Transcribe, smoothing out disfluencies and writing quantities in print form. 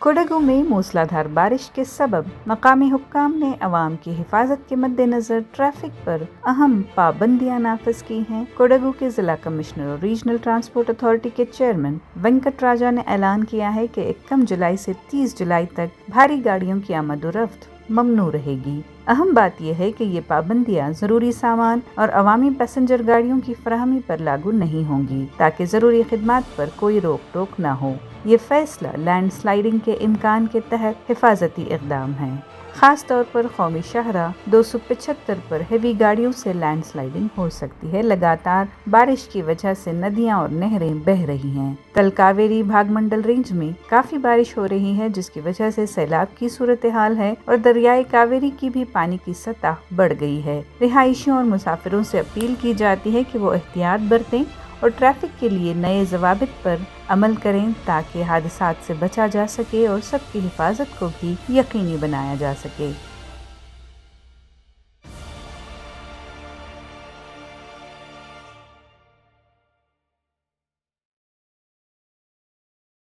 कोडगू में मूसलाधार बारिश के सबब मकामी हुक्काम ने अवाम की हिफाजत के मद्देनजर ट्रैफिक पर अहम पाबंदियां नाफिज की हैं। कोडगू के जिला कमिश्नर और रीजनल ट्रांसपोर्ट अथॉरिटी के चेयरमैन वेंकट राजा ने ऐलान किया है कि 1 जुलाई से 30 जुलाई तक भारी गाड़ियों की आमद-ओ-रफ्त ममनू रहेगी। अहम बात यह है कि ये पाबंदियां जरूरी सामान और अवामी पैसेंजर गाड़ियों की फराहमी पर लागू नहीं होंगी ताकि जरूरी खिदमात पर कोई रोक टोक न हो। ये फैसला लैंड स्लाइडिंग के इम्कान के तहत हिफाजती इक़दाम है। खास तौर पर कौमी शाहरा 275 पर हेवी गाड़ियों से लैंड स्लाइडिंग हो सकती है। लगातार बारिश की वजह से नदियां और नहरें बह रही हैं। कल कावेरी भागमंडल रेंज में काफी बारिश हो रही है, जिसकी वजह से सैलाब की सूरत हाल है और दरियाए कावेरी की भी पानी की सतह बढ़ गई है। रिहायशियों और मुसाफिरों से अपील की जाती है कि वो एहतियात बरतें और ट्रैफिक के लिए नए ज़वाबित पर अमल करें ताकि हादसात से बचा जा सके और सबकी हिफाजत को भी यकीनी बनाया जा सके।